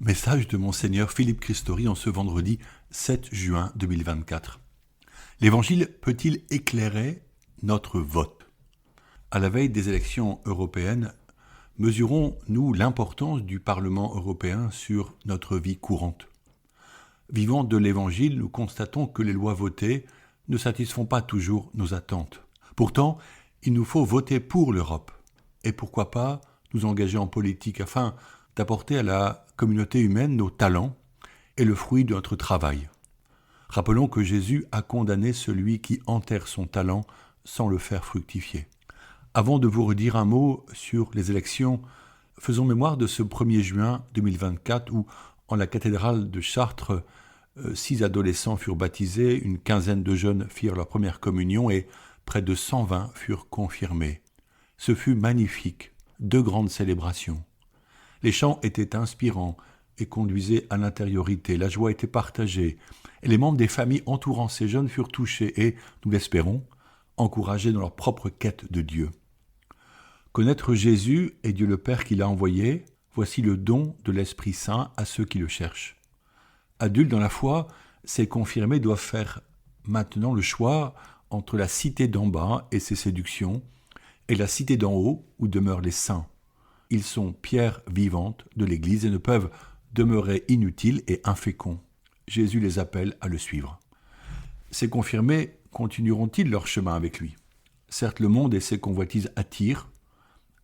Message de Monseigneur Philippe Christori en ce vendredi 7 juin 2024. L'Évangile peut-il éclairer notre vote ? À la veille des élections européennes, mesurons-nous l'importance du Parlement européen sur notre vie courante ? Vivant de l'Évangile, nous constatons que les lois votées ne satisfont pas toujours nos attentes. Pourtant, il nous faut voter pour l'Europe. Et pourquoi pas nous engager en politique afin d'apporter à la communauté humaine nos talents et le fruit de notre travail. Rappelons que Jésus a condamné celui qui enterre son talent sans le faire fructifier. Avant de vous redire un mot sur les élections, faisons mémoire de ce 1er juin 2024 où, en la cathédrale de Chartres, 6 adolescents furent baptisés, une quinzaine de jeunes firent leur première communion et près de 120 furent confirmés. Ce fut magnifique, 2 grandes célébrations. Les chants étaient inspirants et conduisaient à l'intériorité. La joie était partagée. Et les membres des familles entourant ces jeunes furent touchés et, nous l'espérons, encouragés dans leur propre quête de Dieu. Connaître Jésus et Dieu le Père qui l'a envoyé, voici le don de l'Esprit Saint à ceux qui le cherchent. Adultes dans la foi, ces confirmés doivent faire maintenant le choix entre la cité d'en bas et ses séductions et la cité d'en haut où demeurent les saints. Ils sont pierres vivantes de l'Église et ne peuvent demeurer inutiles et inféconds. Jésus les appelle à le suivre. Ces confirmés continueront-ils leur chemin avec lui ? Certes, le monde et ses convoitises attirent,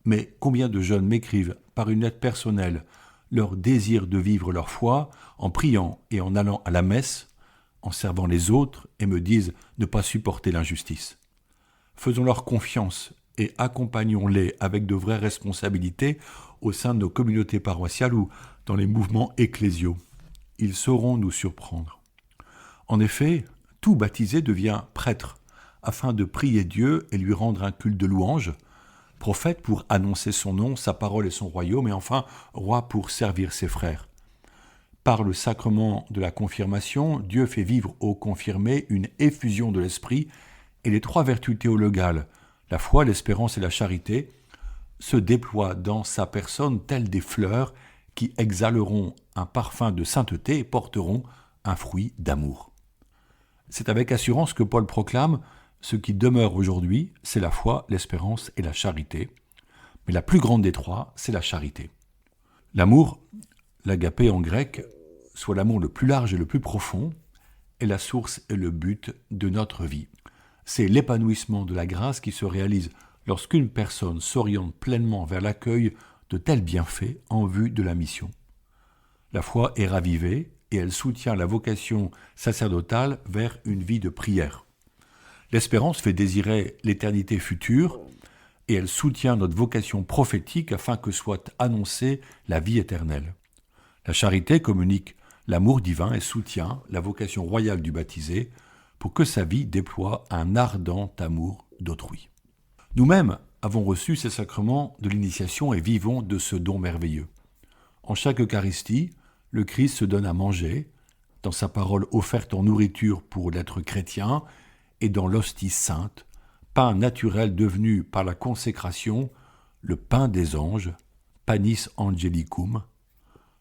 mais combien de jeunes m'écrivent par une lettre personnelle leur désir de vivre leur foi en priant et en allant à la messe, en servant les autres et me disent ne pas supporter l'injustice. Faisons-leur confiance et accompagnons-les avec de vraies responsabilités au sein de nos communautés paroissiales ou dans les mouvements ecclésiaux. Ils sauront nous surprendre. En effet, tout baptisé devient prêtre, afin de prier Dieu et lui rendre un culte de louange, prophète pour annoncer son nom, sa parole et son royaume, et enfin roi pour servir ses frères. Par le sacrement de la confirmation, Dieu fait vivre aux confirmés une effusion de l'esprit et les 3 vertus théologales, la foi, l'espérance et la charité, se déploient dans sa personne telles des fleurs qui exhaleront un parfum de sainteté et porteront un fruit d'amour. C'est avec assurance que Paul proclame « Ce qui demeure aujourd'hui, c'est la foi, l'espérance et la charité. Mais la plus grande des 3, c'est la charité. » L'amour, l'agapé en grec, soit l'amour le plus large et le plus profond, est la source et le but de notre vie. C'est l'épanouissement de la grâce qui se réalise lorsqu'une personne s'oriente pleinement vers l'accueil de tels bienfaits en vue de la mission. La foi est ravivée et elle soutient la vocation sacerdotale vers une vie de prière. L'espérance fait désirer l'éternité future et elle soutient notre vocation prophétique afin que soit annoncée la vie éternelle. La charité communique l'amour divin et soutient la vocation royale du baptisé pour que sa vie déploie un ardent amour d'autrui. Nous-mêmes avons reçu ces sacrements de l'initiation et vivons de ce don merveilleux. En chaque Eucharistie, le Christ se donne à manger, dans sa parole offerte en nourriture pour l'être chrétien, et dans l'hostie sainte, pain naturel devenu par la consécration, le pain des anges, panis angelicum,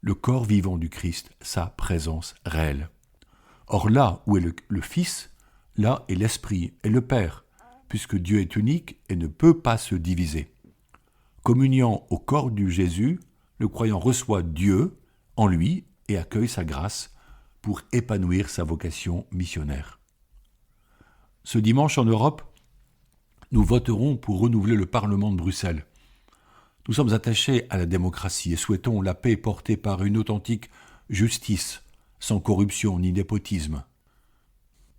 le corps vivant du Christ, sa présence réelle. Or là où est le Fils, là est l'Esprit et le Père, puisque Dieu est unique et ne peut pas se diviser. Communiant au corps du Jésus, le croyant reçoit Dieu en lui et accueille sa grâce pour épanouir sa vocation missionnaire. Ce dimanche en Europe, nous voterons pour renouveler le Parlement de Bruxelles. Nous sommes attachés à la démocratie et souhaitons la paix portée par une authentique justice, sans corruption ni népotisme.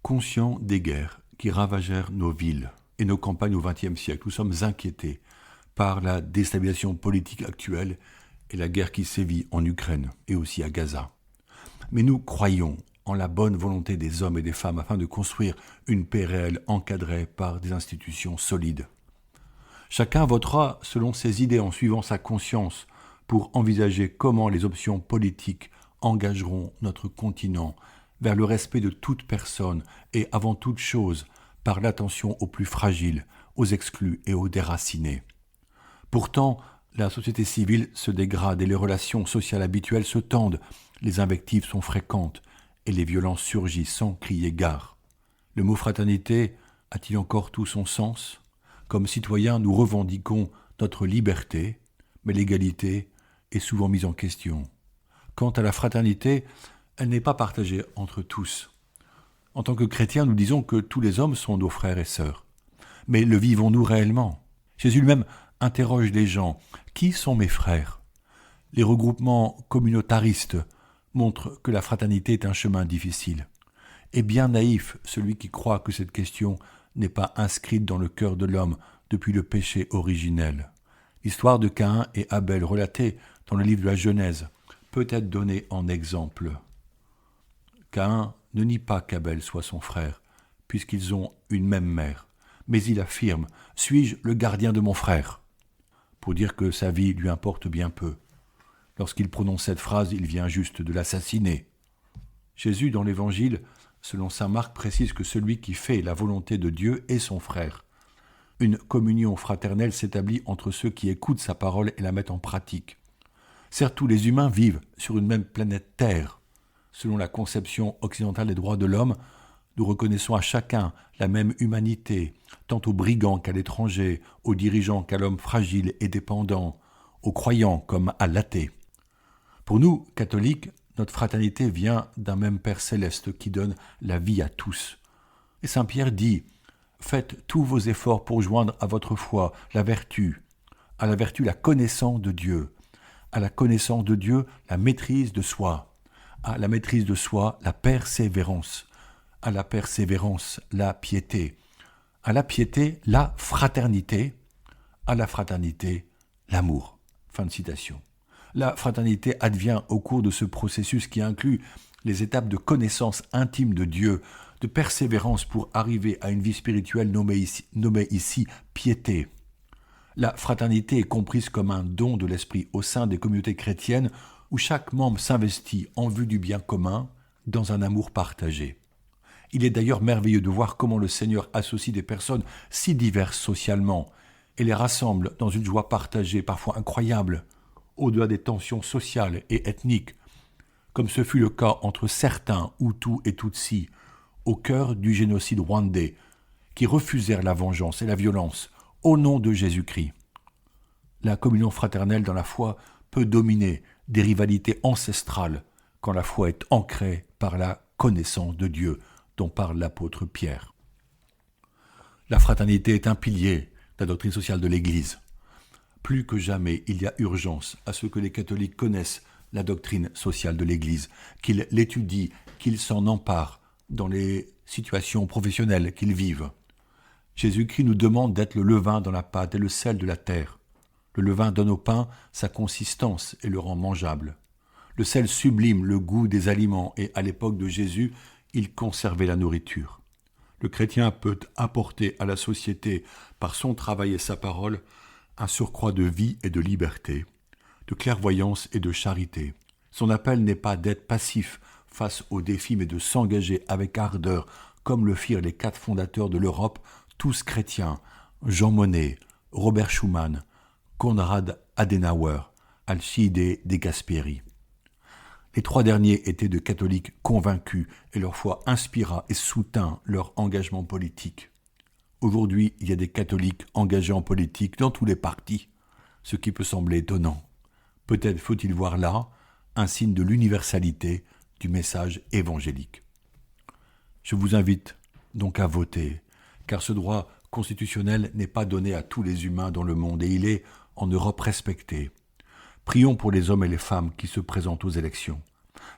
Conscients des guerres qui ravagèrent nos villes et nos campagnes au XXe siècle, nous sommes inquiétés par la déstabilisation politique actuelle et la guerre qui sévit en Ukraine et aussi à Gaza. Mais nous croyons en la bonne volonté des hommes et des femmes afin de construire une paix réelle encadrée par des institutions solides. Chacun votera selon ses idées en suivant sa conscience pour envisager comment les options politiques engageront notre continent vers le respect de toute personne et avant toute chose par l'attention aux plus fragiles, aux exclus et aux déracinés. Pourtant, La société civile se dégrade et les relations sociales habituelles se tendent, les invectives sont fréquentes et les violences surgissent sans crier gare. Le mot fraternité a-t-il encore tout son sens ? Comme citoyens, nous revendiquons notre liberté, mais l'égalité est souvent mise en question. Quant à la fraternité, elle n'est pas partagée entre tous. En tant que chrétiens, nous disons que tous les hommes sont nos frères et sœurs. Mais le vivons-nous réellement ? Jésus lui-même interroge les gens. Qui sont mes frères ? Les regroupements communautaristes montrent que la fraternité est un chemin difficile. Et bien naïf celui qui croit que cette question n'est pas inscrite dans le cœur de l'homme depuis le péché originel. L'histoire de Caïn et Abel relatée dans le livre de la Genèse peut être donnée en exemple. Caïn ne nie pas qu'Abel soit son frère, puisqu'ils ont une même mère, mais il affirme « Suis-je le gardien de mon frère ?» pour dire que sa vie lui importe bien peu. Lorsqu'il prononce cette phrase, il vient juste de l'assassiner. Jésus, dans l'Évangile, selon saint Marc, précise que celui qui fait la volonté de Dieu est son frère. Une communion fraternelle s'établit entre ceux qui écoutent sa parole et la mettent en pratique. Certes, tous les humains vivent sur une même planète Terre. Selon la conception occidentale des droits de l'homme, nous reconnaissons à chacun la même humanité, tant aux brigands qu'à l'étranger, aux dirigeants qu'à l'homme fragile et dépendant, aux croyants comme à l'athée. Pour nous, catholiques, notre fraternité vient d'un même Père céleste qui donne la vie à tous. Et saint Pierre dit « Faites tous vos efforts pour joindre à votre foi la vertu, à la vertu la connaissance de Dieu, à la connaissance de Dieu la maîtrise de soi, à la maîtrise de soi la persévérance, à la persévérance la piété, à la piété la fraternité, à la fraternité l'amour. » Fin de citation. La fraternité advient au cours de ce processus qui inclut les étapes de connaissance intime de Dieu, de persévérance pour arriver à une vie spirituelle nommée ici piété. La fraternité est comprise comme un don de l'esprit au sein des communautés chrétiennes où chaque membre s'investit en vue du bien commun dans un amour partagé. Il est d'ailleurs merveilleux de voir comment le Seigneur associe des personnes si diverses socialement et les rassemble dans une joie partagée parfois incroyable, au-delà des tensions sociales et ethniques, comme ce fut le cas entre certains Hutus et Tutsis, au cœur du génocide rwandais, qui refusèrent la vengeance et la violence au nom de Jésus-Christ. La communion fraternelle dans la foi peut dominer des rivalités ancestrales quand la foi est ancrée par la connaissance de Dieu, dont parle l'apôtre Pierre. La fraternité est un pilier de la doctrine sociale de l'Église. Plus que jamais, il y a urgence à ce que les catholiques connaissent la doctrine sociale de l'Église, qu'ils l'étudient, qu'ils s'en emparent dans les situations professionnelles qu'ils vivent. Jésus-Christ nous demande d'être le levain dans la pâte et le sel de la terre. Le levain donne au pain sa consistance et le rend mangeable. Le sel sublime le goût des aliments et à l'époque de Jésus, il conservait la nourriture. Le chrétien peut apporter à la société, par son travail et sa parole, un surcroît de vie et de liberté, de clairvoyance et de charité. Son appel n'est pas d'être passif face aux défis, mais de s'engager avec ardeur, comme le firent les 4 fondateurs de l'Europe, tous chrétiens, Jean Monnet, Robert Schuman, Konrad Adenauer, Alcide de Gasperi. Les 3 derniers étaient de catholiques convaincus et leur foi inspira et soutint leur engagement politique. Aujourd'hui, il y a des catholiques engagés en politique dans tous les partis, ce qui peut sembler étonnant. Peut-être faut-il voir là un signe de l'universalité du message évangélique. Je vous invite donc à voter, car ce droit constitutionnel n'est pas donné à tous les humains dans le monde et il est en Europe respecté. Prions pour les hommes et les femmes qui se présentent aux élections.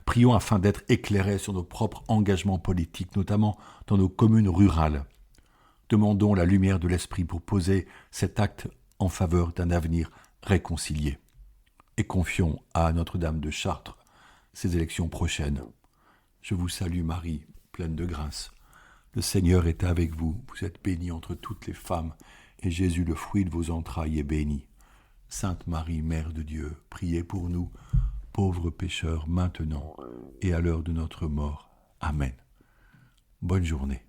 Prions afin d'être éclairés sur nos propres engagements politiques, notamment dans nos communes rurales. Demandons la lumière de l'esprit pour poser cet acte en faveur d'un avenir réconcilié. Et confions à Notre-Dame de Chartres ces élections prochaines. Je vous salue Marie, pleine de grâce. Le Seigneur est avec vous, vous êtes bénie entre toutes les femmes, et Jésus, le fruit de vos entrailles, est béni. Sainte Marie, Mère de Dieu, priez pour nous, pauvres pécheurs, maintenant et à l'heure de notre mort. Amen. Bonne journée.